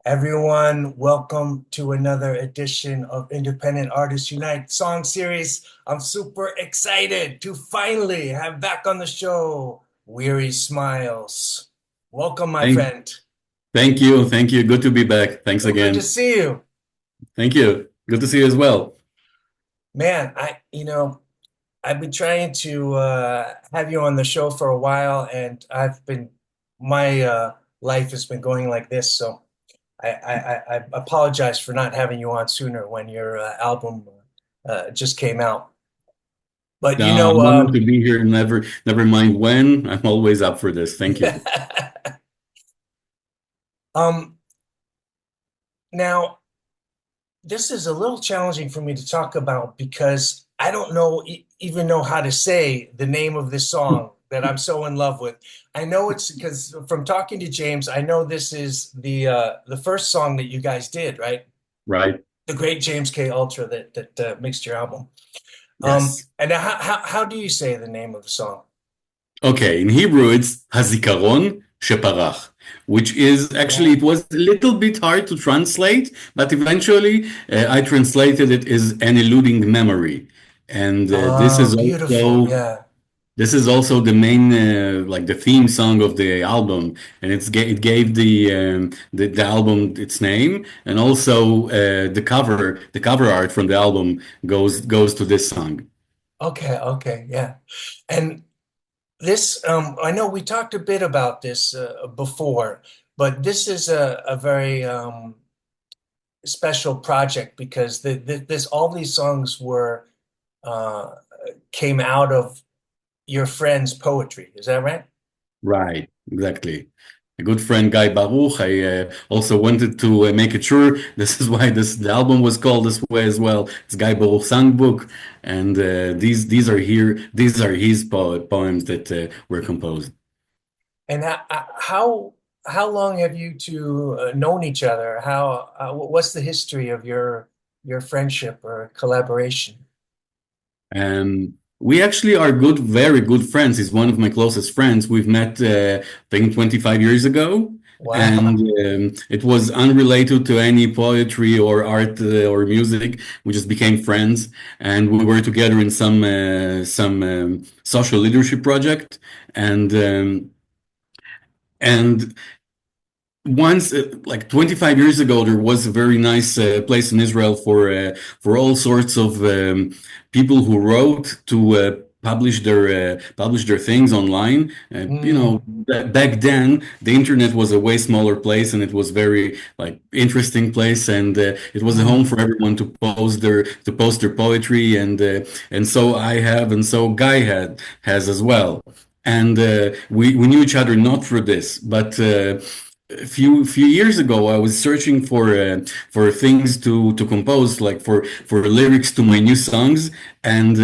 Everyone, welcome to another edition of Independent Artists Unite Song Series. I'm super excited to finally have back on the show Weary Smiles. Welcome, my Thank, friend. thank you. Thank you. Good to be back. Thanks So good to again. see you. Thank you. Good to see you as well. Man, I've been trying to have you on the show for a while, and my life has been going like this, so I apologize for not having you on sooner when your album just came out. But I'm honored to be here. Never mind when. I'm always up for this. Thank you. um, now this is a little challenging for me to talk about because I don't even know how to say the name of this song that I'm so in love with. I know it's because from talking to James, I know this is the first song that you guys did, right? Right? The great James K. Ultra that mixed your album. Yes. And how do you say the name of the song? Okay. In Hebrew, it's הזכרון שפרח, which is actually, Yeah. it was a little bit hard to translate, but eventually I translated it as an eluding memory. And this Oh, is beautiful. also Yeah. This is also the main, like the theme song of the album, and it gave the album its name, and also the cover art from the album goes to this song. Okay. Okay. Yeah. And this, I know we talked a bit about this before, but this is a very special project because this all these songs were uh, came out of your friend's poetry. Is that right? Right, exactly. A good friend, Guy Baruch. I also wanted to make it sure. This is why the album was called this way as well. It's Guy Baruch songbook, and these are here. These are his poems that were composed. And how long have you two known each other? What's the history of your friendship or collaboration? We actually are good, very good friends. He's one of my closest friends. We've met, I think, 25 years ago, and Wow. it was unrelated to any poetry or art or music. We just became friends, and we were together in some social leadership project, and and once, like 25 years ago, there was a very nice place in Israel for all sorts of people who wrote to publish their things online. Mm, Back then the internet was a way smaller place, and it was very like interesting place, and it was a home mm. for everyone to post their poetry, and so I have, and so Guy has as well. And we knew each other not through this, but a few years ago, I was searching for things to compose, like for lyrics to my new songs, and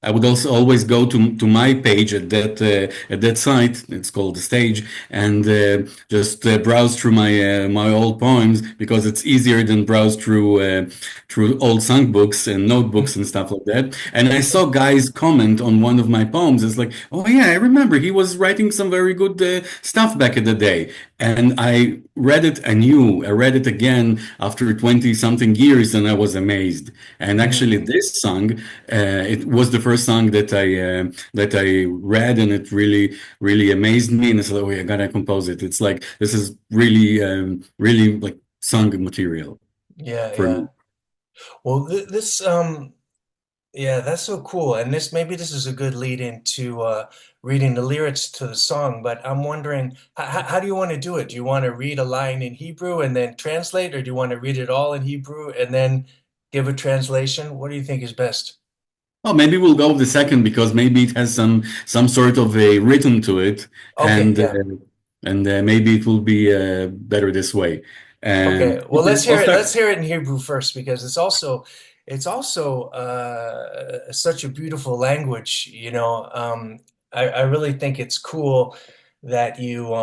I would also always go to my page at that site. It's called the Stage, and just browse through my old poems because it's easier than browse through old songbooks and notebooks and stuff like that. And I saw guys comment on one of my poems. It's like, oh yeah, I remember he was writing some very good stuff back in the day. And I read it anew. I read it again after 20 something years, and I was amazed. And actually, Mm. this song, it was the first song that I read, and it really amazed me. And I said, "Oh, yeah, I gotta compose it." It's like this is really like song material Yeah, for yeah. me. Well, this yeah, that's so cool. And this is a good lead into reading the lyrics to the song, but I'm wondering how do you want to do it? Do you want to read a line in Hebrew and then translate, or do you want to read it all in Hebrew and then give a translation? What do you think is best? Oh, maybe we'll go with the second because maybe it has some sort of a rhythm to it, Okay, and yeah. maybe it will be better this way. Okay, well Okay, I'll let's start. hear it in Hebrew first because it's also such a beautiful language, you know. I really think it's cool that you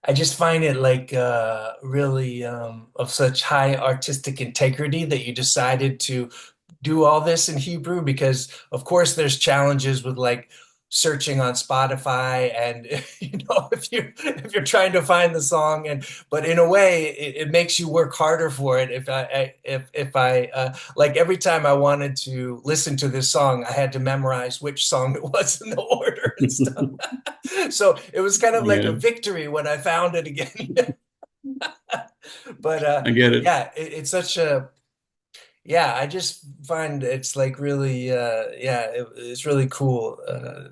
I just find it like really of such high artistic integrity that you decided to do all this in Hebrew because of course there's challenges with like searching on Spotify, and if you're trying to find the song, and but in a way it makes you work harder for it. If I like every time I wanted to listen to this song, I had to memorize which song it was in the order and stuff. So it was kind of like a Yeah, victory when I found it again. But I get it. yeah, it's such a yeah, I just find it's like really yeah, it's really cool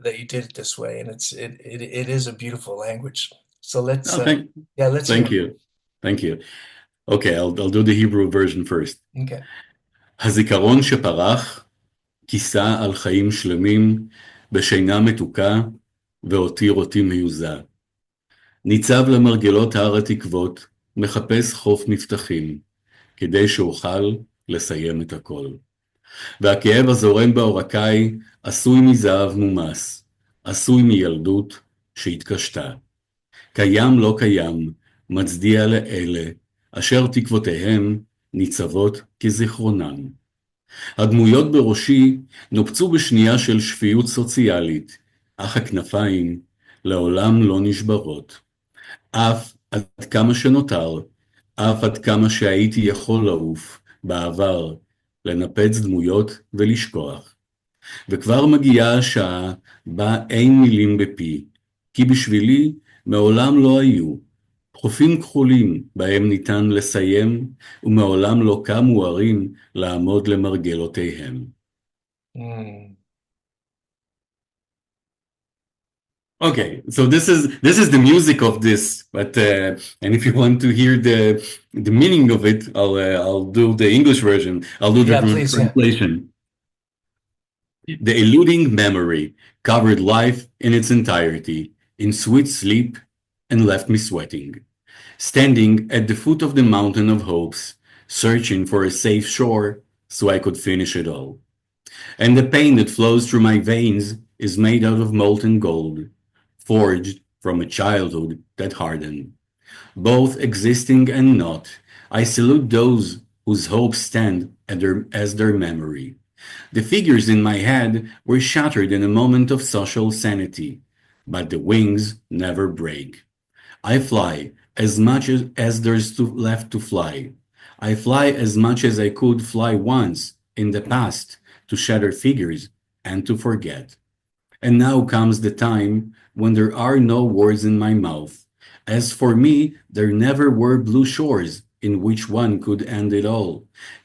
that you did it this way, and it is a beautiful language. So let's Oh, yeah, let's hear thank you. Thank you. Okay, I'll do the Hebrew version first. it. Okay. הזיכרון שפרח כיסה על חיים שלמים בשינה מתוקה והותיר אותי מיוזע. ניצב למרגלות הר התקוות, מחפש חוף מבטחים, כדי שאוכל לסיים את הכל. והכאב הזורם בעורקיי עשוי מזהב מומס, עשוי מילדות שהתקשתה. קיים לא קיים, מצדיע לאלה, אשר תקוותיהם ניצבות כזיכרונם. הדמויות בראשי נופצו בשנייה של שפיות סוציאלית, אך הכנפיים לעולם לא נשברות. אף עד כמה שנותר, אף עד כמה שהייתי יכול לעוף בעבר, לנפץ דמויות ולשכוח. וכבר מגיעה השעה בה אין מילים בפי, כי בשבילי מעולם לא היו חופים כחולים בהם ניתן לסיים, ומעולם לא קמו ערים לעמוד למרגלותיהם. Mm. Okay, so this is the music of this, but and if you want to hear the meaning of it, I'll do the English version. I'll do the Yeah, please, yeah. translation. The eluding memory covered life in its entirety in sweet sleep and left me sweating, standing at the foot of the mountain of hopes, searching for a safe shore so I could finish it all. And the pain that flows through my veins is made out of molten gold, forged from a childhood that hardened. Both existing and not, I salute those whose hopes stand as their memory. The figures in my head were shattered in a moment of social sanity, but the wings never break. I fly as much as there's left to fly. I fly as much as I could fly once in the past to shatter figures and to forget. And now comes the time when there are no words in my mouth. As for me, there never were blue shores in which one could end it all,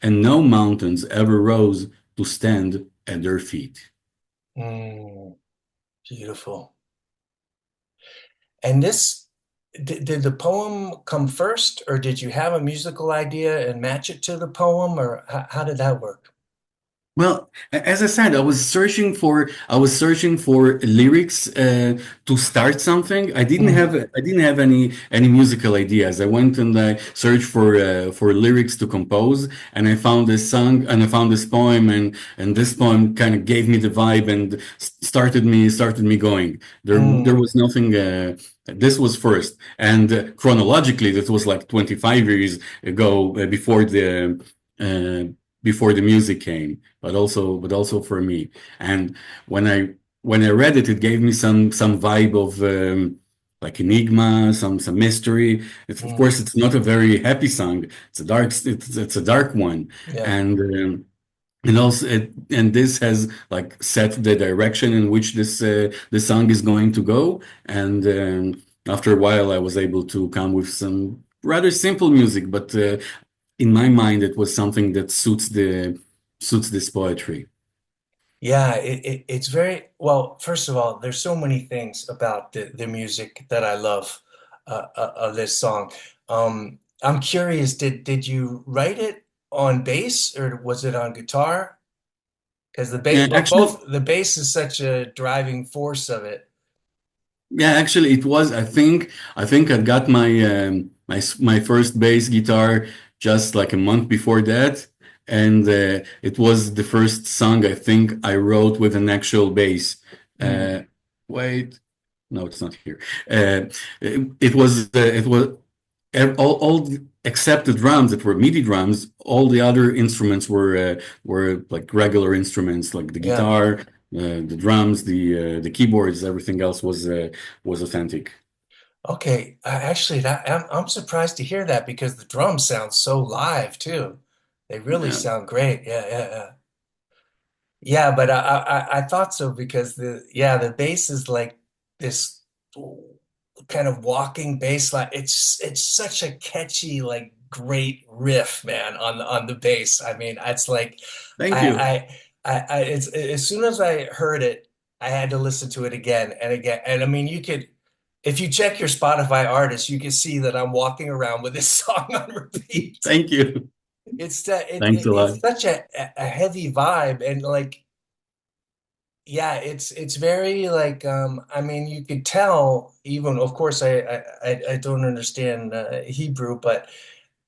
and no mountains ever rose to stand at their feet. Beautiful. And this, did the poem come first, or did you have a musical idea and match it to the poem, or how did that work? Well, as I said, I was searching for lyrics to start something. I didn't have any musical ideas. I went and I searched for lyrics to compose, and I found this song and I found this poem, and this poem kind of gave me the vibe and started me going. There was nothing. This was first, and chronologically, that was like 25 years ago uh, before the music came, but also for me. And when I read it, it gave me some vibe of like enigma, some mystery. Of course, it's not a very happy song. It's a dark one, Yeah. and also and this has like set the direction in which this song is going to go. And after a while, I was able to come with some rather simple music, but in my mind, it was something that suits this poetry. Yeah, it's very well. First of all, there's so many things about the music that I love of this song. I'm curious, did you write it on bass or was it on guitar? Because the bass, Actually, both the bass is such a driving force of it. yeah, actually, it was. I think I got my first bass guitar just like a month before that, and it was the first song I think I wrote with an actual bass. Mm, Wait, no, it's not here. It was all except the drums that were MIDI drums. All the other instruments were like regular instruments, like the yeah. guitar The drums, the keyboards, everything else was authentic. Okay, actually, that I'm surprised to hear that because the drums sound so live too. They really Yeah. sound great. Yeah, yeah, yeah. Yeah, but I thought so because the bass is like this kind of walking bass line. It's such a catchy, like great riff, man, on the bass. I mean, it's like Thank you. I it's as soon as I heard it, I had to listen to it again and again. And I mean, you could if you check your Spotify artists, you can see that I'm walking around with this song on repeat. Thank you. Thanks a It's lot. such a heavy vibe and like yeah, it's very like I mean you could tell even of course I don't understand Hebrew, but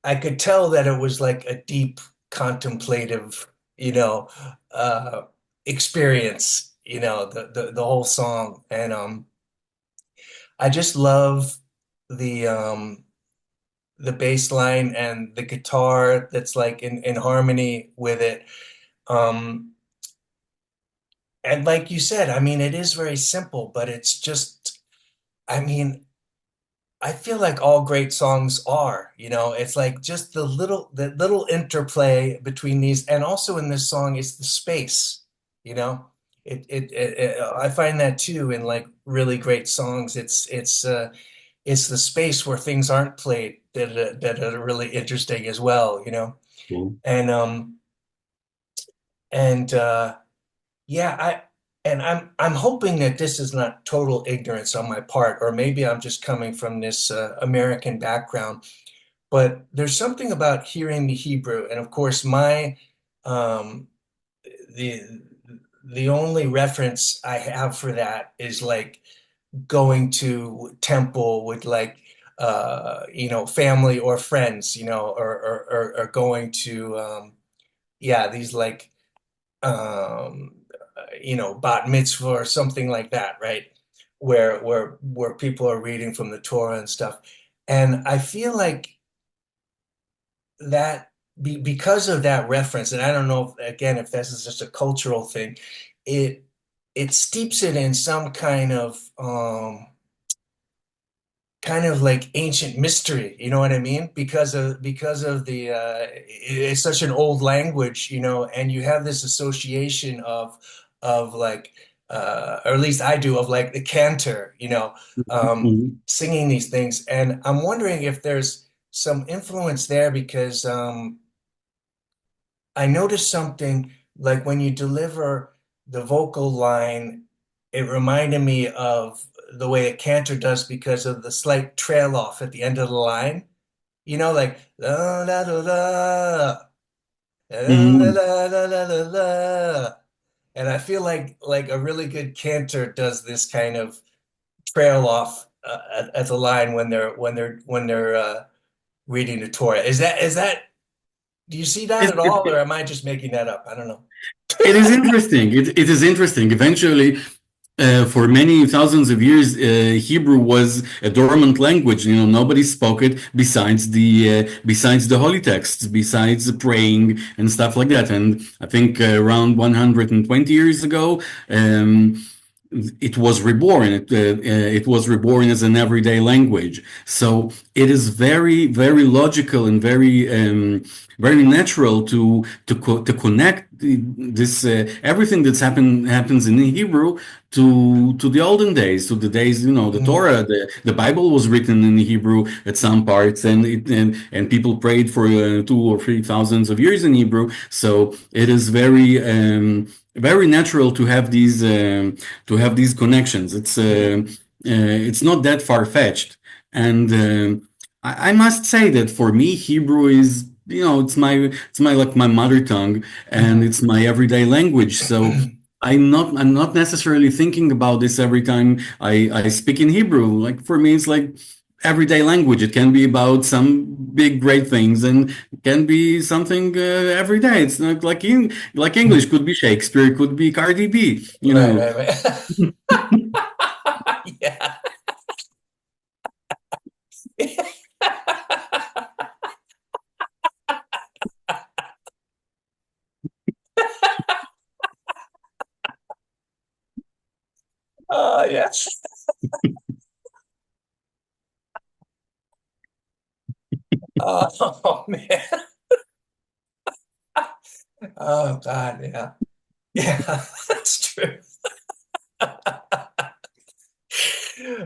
I could tell that it was like a deep contemplative, you know, uh experience, the whole song. And I just love the the bass line and the guitar that's like in harmony with it. Um and like you said, I mean it is very simple, but it's just I mean, I feel like all great songs are, it's like just the little interplay between these, and also in this song is the space, you know. I find that too in like really great songs. It's the space where things aren't played that are really interesting as well, Cool. And and yeah, I'm hoping that this is not total ignorance on my part, or maybe I'm just coming from this American background. But there's something about hearing the Hebrew, and of course, um, the the only reference I have for that is like going to temple with like family or friends, or going to yeah, these like bat mitzvah or something like that, right? Where people are reading from the Torah and stuff. And I feel like that because of that reference, and I don't know if, again, if this is just a cultural thing, it it steeps it in some kind of like ancient mystery, you know what I mean? Because of the it's such an old language, and you have this association of like or at least I do of like the cantor, Mhm. singing these things, and I'm wondering if there's some influence there because I noticed something like when you deliver the vocal line, it reminded me of the way a cantor does because of the slight trail off at the end of the line. Like la la la la la Mhm. la la la la la. And I feel like a really good cantor does this kind of trail off at the line when they're reading the Torah. Is that do you see that It's, at all, or it, am I just making that up? I don't know. it is interesting. It is interesting. Eventually, for many thousands of years, Hebrew was a dormant language. Nobody spoke it besides the holy texts, besides praying and stuff like that. And I think around 120 years ago, um, it was reborn. It was reborn as an everyday language. So it is very, very logical and very natural to connect this everything that's happens in Hebrew to the olden days, to the days, the Mhm. Torah, the Bible was written in Hebrew at some parts, and people prayed for 2 or 3 thousands of years in Hebrew. So it is very natural to have these connections. It's not that far-fetched. And I must say that for me, Hebrew is, it's my like my mother tongue, and Mhm. it's my everyday language. So I'm not necessarily thinking about this every time I speak in Hebrew. Like for me, it's like everyday language. It can be about some big great things, and it can be something every day. It's not like English could be Shakespeare, could be Cardi B, you Right, know. right, right. Yeah. Oh man. Oh God, yeah. Yeah, that's true.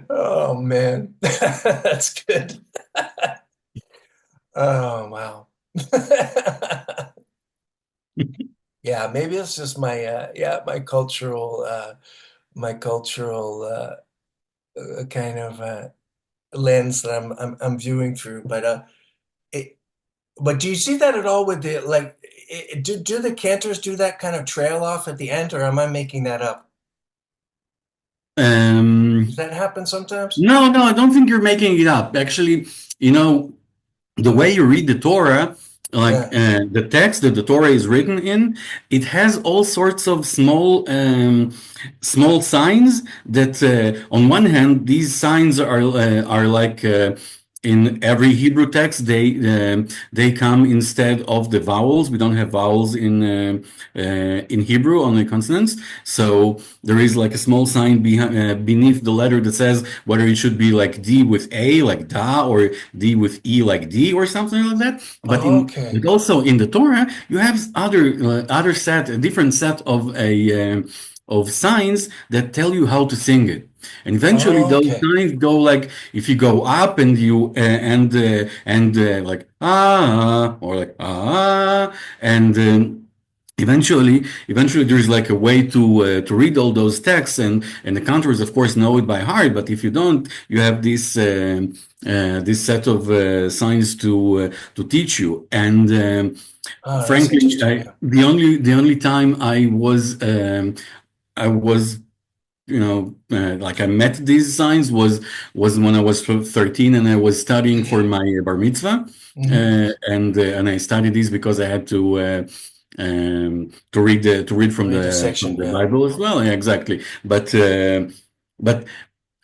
Oh man. That's good. Oh wow. Yeah, maybe it's just my yeah, my cultural kind of lens that I'm viewing through. It, but do you see that at all with the like do the cantors do that kind of trail off at the end, or am I making that up? Does Um, that happen sometimes? no, no, I don't think you're making it up. Actually, you know, the way you read the Torah, like Yeah. the text that the Torah is written in, it has all sorts of small signs that, on one hand, these signs are like in every Hebrew text, they come instead of the vowels. We don't have vowels in Hebrew, only consonants. So there is like a small sign beneath the letter that says whether it should be like D with A, like da, or D with E, like D, or something like that. But Okay. also in the Torah, you have a different set of signs that tell you how to sing it. And eventually, those Okay. signs go like if you go up and like or like and eventually there's like a way to read all those texts, and the counters of course know it by heart, but if you don't, you have this set of signs to teach you. And Oh, that's frankly, interesting. Yeah. the only time I was like I met these signs was when I was 13 and I was studying for my bar mitzvah, Hmm. and I studied these because I had to read from Read the the section. Yeah. Bible as well. Yeah, exactly. But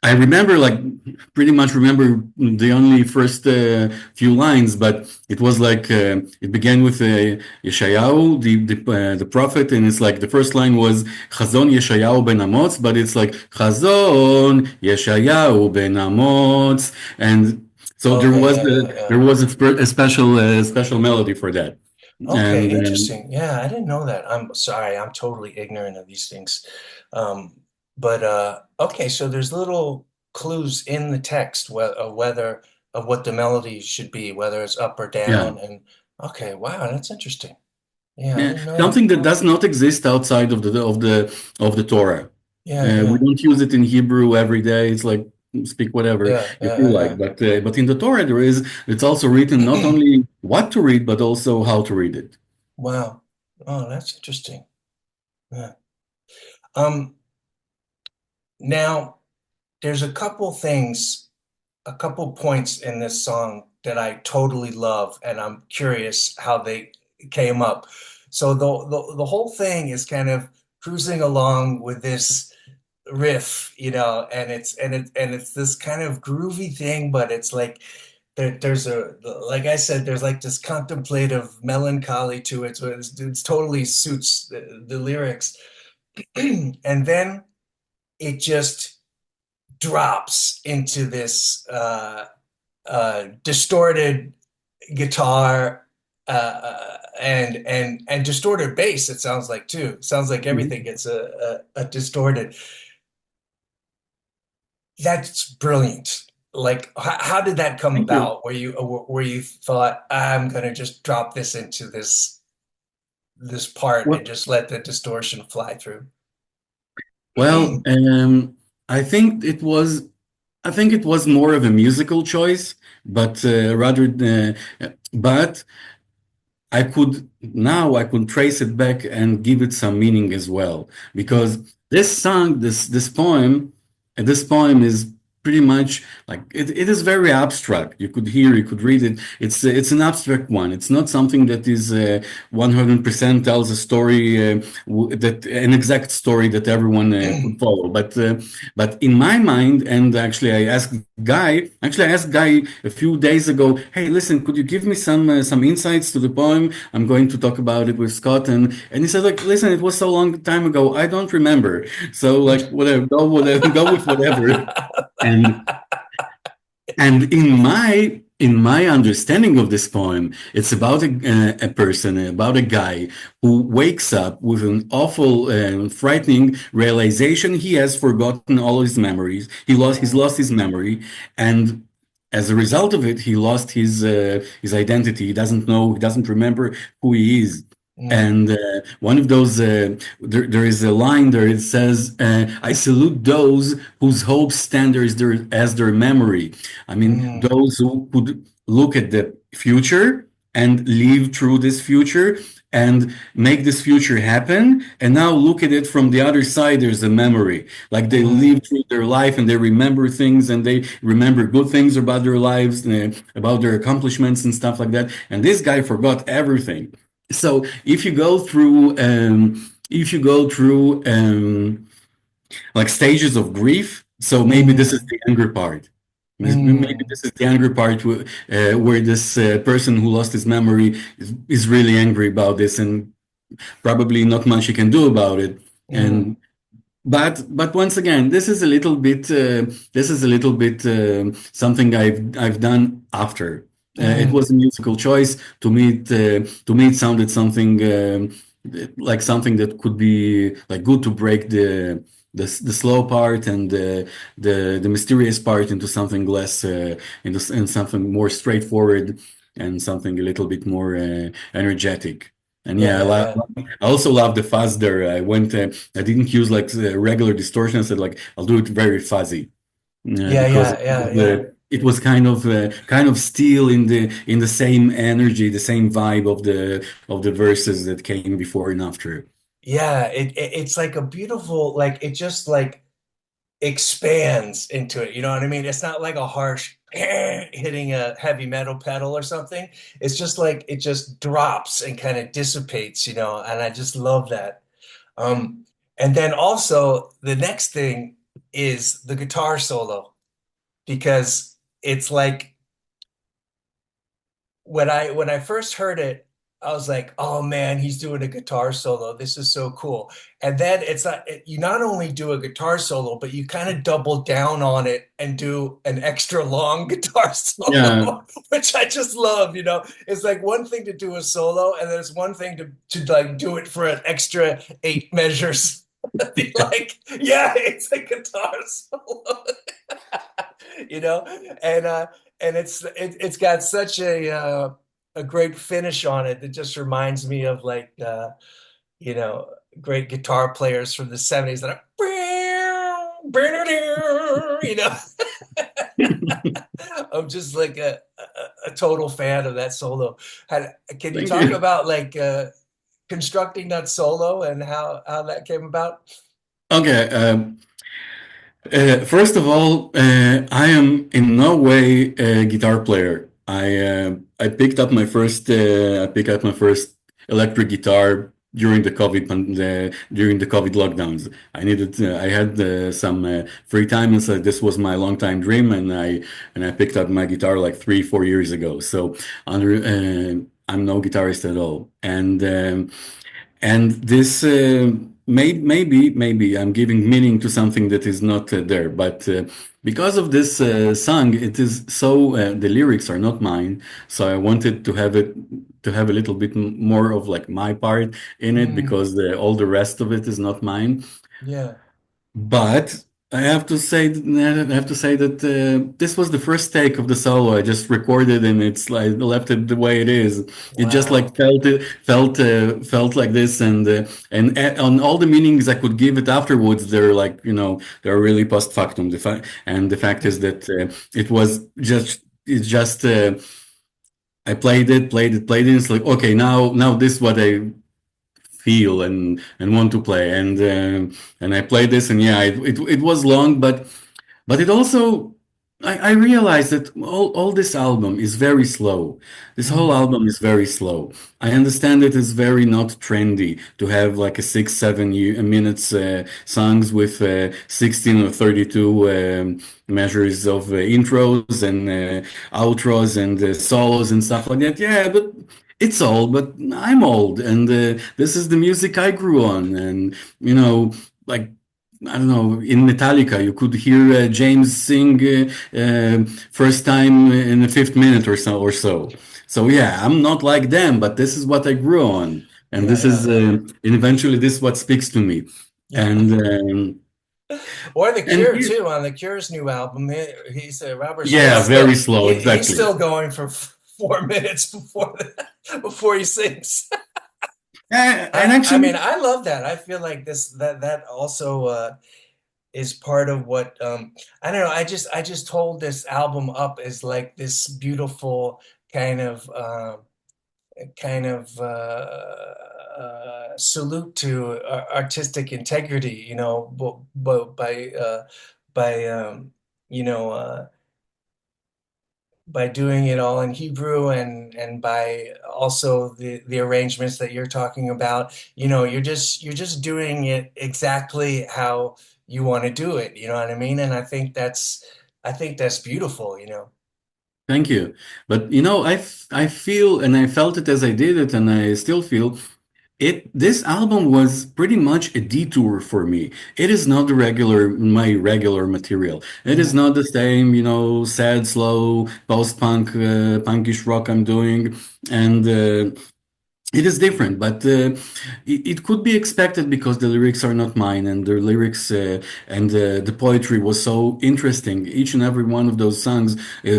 I remember, like, pretty much remember the only first few lines, but it was like it began with Yeshayahu, the prophet, and it's like the first line was Chazon Yeshayahu ben Amotz, but it's like Chazon Yeshayahu ben Amotz, and so there Okay. was Yeah. Yeah. Yeah. a special melody for that, Okay. and Interesting. Yeah, I didn't know that. I'm sorry. I'm totally ignorant of these things. But okay. So there's little clues in the text whether of what the melody should be, whether it's up or yeah. down. And okay. Wow, that's interesting. Yeah, I Yeah, didn't know that. something that does not exist outside of the Torah. Yeah. We Yeah. don't use it in Hebrew every day. It's like speak whatever Yeah. you feel like, Yeah. but in the Torah there is. It's also written not Yeah. only what to read, but also how to read it. Wow. Oh, that's interesting. Yeah. Um, Now there's a couple points in this song that I totally love, and I'm curious how they came up. So the whole thing is kind of cruising along with this riff, and it's this kind of groovy thing, but it's like there's a like I said, there's like this contemplative melancholy to it, so it's totally suits the lyrics. And then it just drops into this distorted guitar and distorted bass. It sounds like too. It sounds like everything Mhm. gets a distorted. That's brilliant. Like, how did that come Thank you. about? Where you thought I'm gonna just drop this into this part and Well, just let the distortion fly through? well, I think it was. I think it was more of a musical choice, but I could trace it back and give it some meaning as well, because Mhm. this poem is pretty much like it is very abstract. You could read it. It's an abstract one. It's not something that is 100% tells a story, that an exact story that everyone could follow. But in my mind, and actually I asked Guy a few days ago, hey, listen, could you give me some insights to the poem? I'm going to talk about it with Scott, and he said, like, listen, it was so long time ago, I don't remember. So like whatever, go with whatever. And and in my understanding of this poem, it's about a person, about a guy who wakes up with an awful, frightening realization he has forgotten all his memories. He's Mm, lost his memory, and as a result of it, he lost his identity. He doesn't know, he doesn't remember who he is. mm, And one of those, there is a line there. It says, "I salute those whose hopes stand as their memory." I mean, mm, those who could look at the future and live through this future and make this future happen. And now look at it from the other side. There's a memory. Like they live mm, through their life and they remember things and they remember good things about their lives, about their accomplishments and stuff like that. And this guy forgot everything. So if you go through like stages of grief. So maybe this is mm, the anger part. Maybe mm, this is the anger part where this person who lost his memory is really angry about this, and probably not much he can do about it. mm, And but once again, this is a little bit something I've done after. It was mm, a musical choice. To me, it sounded something like something that could be like good to break the slow part and the mysterious part into something less in something more straightforward and something a little bit more energetic. And yeah, yeah, yeah, I also love the fuzz there. I didn't use like regular distortion. I said like I'll do it very fuzzy yeah, because yeah, yeah, yeah. it was kind of still in the same energy, the same vibe of the verses that came before and after. Yeah, it's like a beautiful, like it just like expands into it. You know what I mean? It's not like a harsh hitting a heavy metal pedal or something. It's just like it just drops and kind of dissipates, you know, and I just love that. Um, and then also the next thing is the guitar solo because it's like when I first heard it, I was like, "Oh man, he's doing a guitar solo. This is so cool." And then it's not you not only do a guitar solo, but you kind of double down on it and do an extra long guitar Yeah, solo, which I just love, you know. It's like one thing to do a solo, and then it's one thing to like do it for an extra 8 measures. Be like, yeah, it's a guitar solo. You know, and it's got such a great finish on it that just reminds me of like you know great guitar players from the 70s that are you know. I'm just like a total fan of that solo. Can you thank talk you. about like constructing that solo and how that came about? Okay. First of all, I am in no way a guitar player. I picked up my first electric guitar during the COVID lockdowns. I had some free time, and so this was my long time dream, and I picked up my guitar like 3 4 years ago. So under I'm no guitarist at all, and this maybe I'm giving meaning to something that is not there, but because of this song, it is so the lyrics are not mine, so I wanted to have a little bit more of like my part in it Mm, because all the rest of it is not mine. yeah. But I have to say that this was the first take of the solo. I just recorded and it's like left it the way it is. It just like Wow. felt like this, and on all the meanings I could give it afterwards, they're like they're really post factum. And the fact is Mm, that it was just it's just I played it. It's like okay, now this is what I feel and want to play and I played this and yeah it was long but it also I realized that all this album is very slow. This whole mm, album is very slow. I understand it is very not trendy to have like a 6 7 minutes songs with 16 or 32 measures of intros and outros and solos and stuff like that. Yeah, but it's old, but I'm old, and this is the music I grew on, and like I don't know, in Metallica, you could hear James sing first time in the fifth minute or so. So yeah, I'm not like them, but this is what I grew on, and Yeah, this yeah, is and eventually this is what speaks to me. yeah. And Or The and Cure too. On The Cure's new album, he's Robert yeah, Smith's very still slow, he's exactly. still going for 4 minutes before he sings. And I mean, actually, I love that. I feel like that also is part of what I don't know. I just hold this album up as like this beautiful kind of salute to artistic integrity, by you know by doing it all in Hebrew and by also the arrangements that you're talking about. You're just doing it exactly how you want to do it. You know what I mean? And I think that's beautiful. thank you. But I feel and I felt it as I did it, and I still feel it. This album was pretty much a detour for me. It is not my regular material. It is Mm, not the same, sad, slow, post-punk, punkish rock I'm doing, and it is different, but it could be expected because the lyrics are not mine, and the lyrics and the poetry was so interesting. Each and every one of those songs,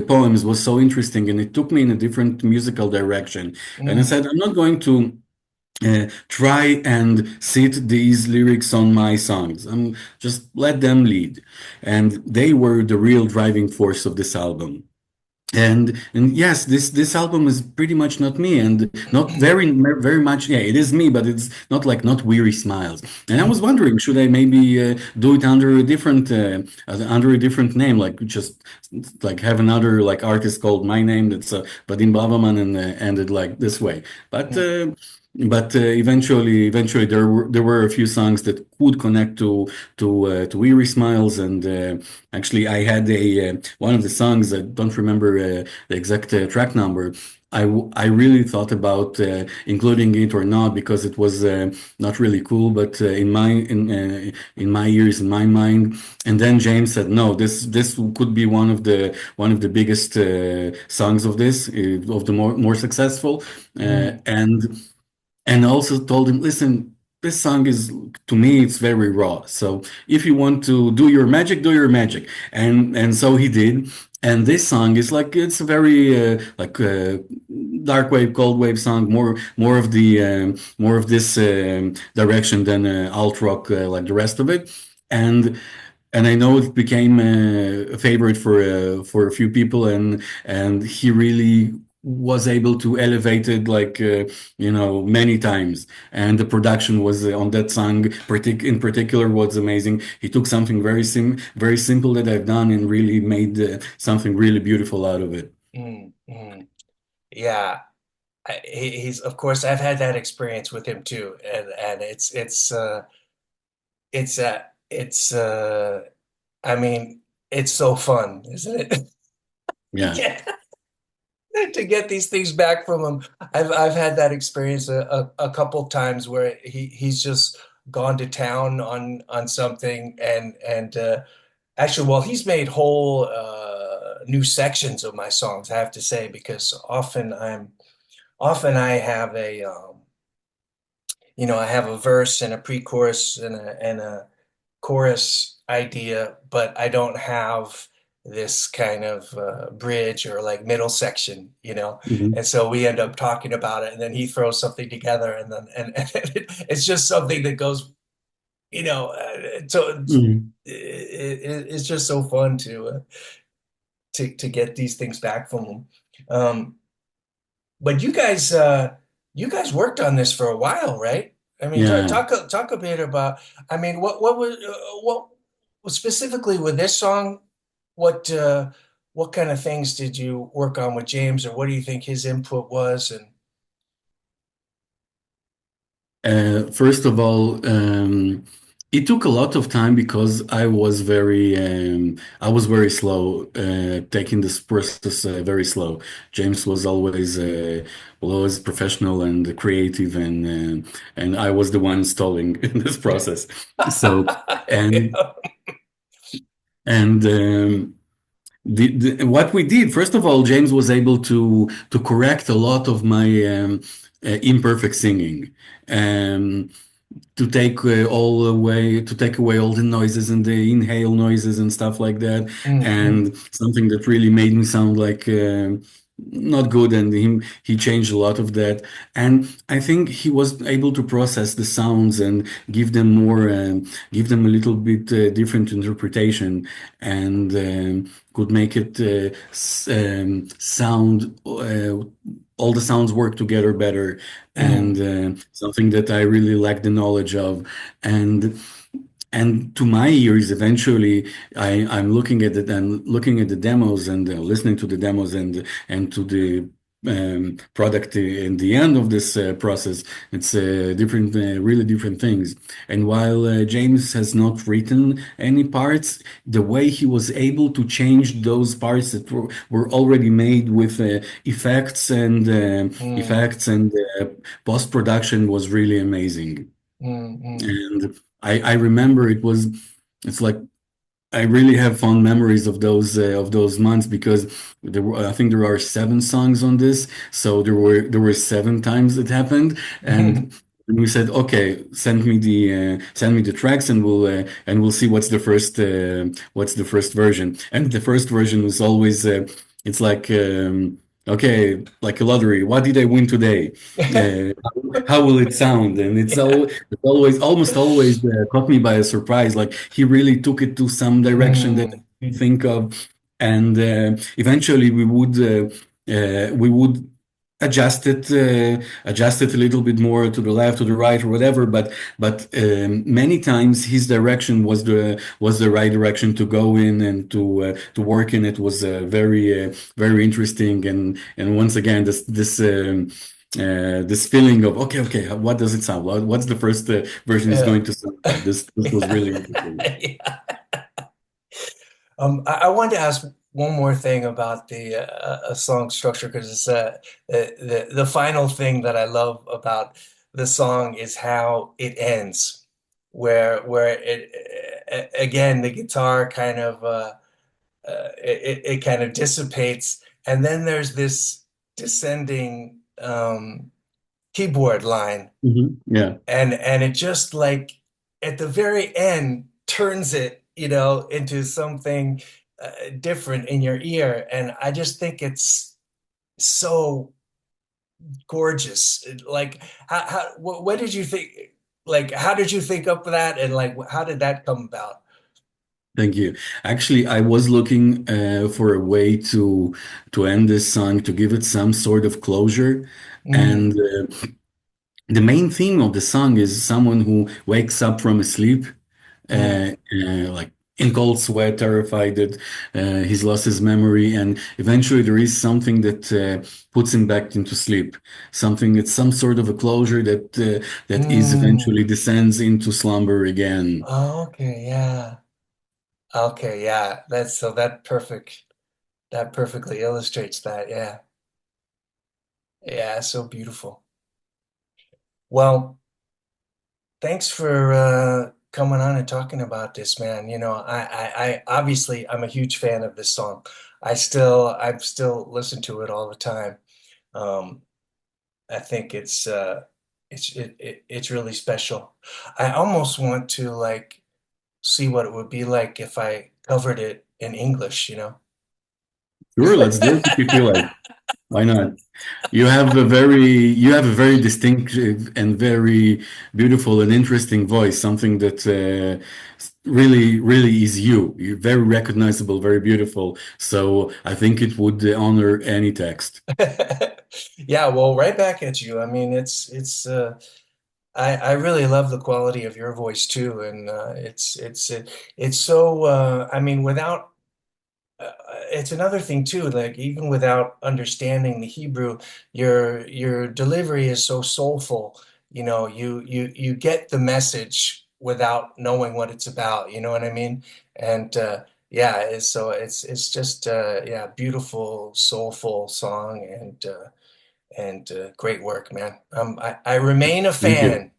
poems, was so interesting, and it took me in a different musical direction. And I mm, said, I'm not going to try and sit these lyrics on my songs. Just let them lead, and they were the real driving force of this album. And yes, this album is pretty much not me, and not very much. Yeah, it is me, but it's not like not Weary Smiles. And I was mm, wondering, should I maybe do it under a different name, like just like have another like artist called my name, that's Vadim Bavaman, and end it like this way. But mm, uh, eventually there were a few songs that could connect to Weary Smiles, and actually I had a one of the songs, I don't remember the exact track number. I really thought about including it or not, because it was not really cool, but in my ears, in my mind. And then James said, "No, this could be one of the biggest songs of the more successful." mm, And also told him, listen, this song is, to me, it's very raw. So if you want to do your magic, do your magic. And so he did. And this song is like, it's a very dark wave, cold wave song, more of this direction than alt rock like the rest of it. And and I know it became a favorite for a few people, and he really was able to elevate it like many times. And the production was on that song in particular was amazing. He took something very simple that I've done, and really made something really beautiful out of it. mm. Yeah. He's, of course, I've had that experience with him too, and it's I mean, it's so fun, isn't it? To Yeah. get to get these things back from him. I've had that experience a couple times where he's just gone to town on something, and actually, well, he's made whole new sections of my songs, I have to say, because often I have a verse and a pre-chorus and a chorus idea, but I don't have this kind of bridge or like middle section. Mhm. And so we end up talking about it, and then he throws something together, and then and it's just something that goes, so Mhm. it's just so fun to get these things back from him. Um, but you guys worked on this for a while, right? I mean, Yeah. talk a bit about. I mean, what specifically with this song? What uh, what kind of things did you work on with James, or what do you think his input was? And First of all, It took a lot of time because I was very slow, taking this process very slow. James was always professional and creative, and I was the one stalling in this process. So, and Yeah. and what we did, first of all, James was able to correct a lot of my imperfect singing. Um, to take away all the noises and the inhale noises and stuff like that, Mm, and something that really made me sound like not good, and he changed a lot of that. And I think he was able to process the sounds and give them a little bit different interpretation, and could make it sound all the sounds work together better, and mm, something that I really lack the knowledge of. And and to my ears, eventually, I'm looking at it and looking at the demos and listening to the demos and to the product in the end of this process. It's different, really different things. And while James has not written any parts, the way he was able to change those parts that were already made with mm, effects and post production was really amazing. mm, mm. And I remember it's like I really have fond memories of those months because I think there are 7 songs on this, so there were 7 times it happened, and we said, okay, send me the tracks, and we'll see what's the first version, and the first version was always it's like okay, like a lottery. What did I win today? Uh, how will it sound? And Yeah. it's always almost always caught me by a surprise. Like he really took it to some direction that I Mm, didn't think of, and eventually we would adjust it a little bit more to the left, to the right, or whatever. But many times his direction was the right direction to go in and to work in. It was very interesting, and once again this feeling of okay, what does it sound? What's the first version is yeah. going to sound like? This was really interesting. Yeah. I wanted to ask one more thing about the a song structure because it's the final thing that I love about the song is how it ends, where it again the guitar kind of it kind of dissipates, and then there's this descending keyboard line, Yeah. and it just like at the very end turns it, into something different in your ear, and I just think it's so gorgeous. Like, what did you think? Like, how did you think up that, and like, how did that come about? Thank you. Actually, I was looking for a way to end this song, to give it some sort of closure. And Mm, the main theme of the song is someone who wakes up from a sleep, mm, like in cold sweat, terrified that he's lost his memory, and eventually there is something that puts him back into sleep. Something, it's some sort of a closure that is mm. eventually descends into slumber again. Oh, okay, yeah. Okay, yeah. That's so that perfectly illustrates that. Yeah. Yeah, so beautiful. Well, thanks for coming on and talking about this, man. I obviously I'm a huge fan of this song. I'm still listen to it all the time. Um, I think it's really special. I almost want to like see what it would be like if I covered it in English. Sure, let's do it if you feel like. Why not? You have a very distinctive and very beautiful and interesting voice, something that really is you. You're very recognizable, very beautiful. So I think it would honor any text. Yeah, well, right back at you. I mean, I really love the quality of your voice too, and it's so I mean, without it's another thing too, like even without understanding the Hebrew, your delivery is so soulful. You get the message without knowing what it's about. You know what I mean? And yeah, it's just yeah, beautiful, soulful song and great work, man. I remain a Thank you. fan.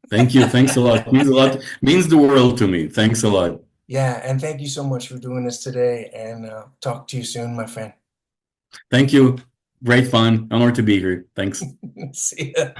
Thank you. Thanks a lot. Means a lot. Means the world to me. Thanks a lot. Yeah, and thank you so much for doing this today. And talk to you soon, my friend. Thank you. Great fun. Honor to be here. Thanks. See ya.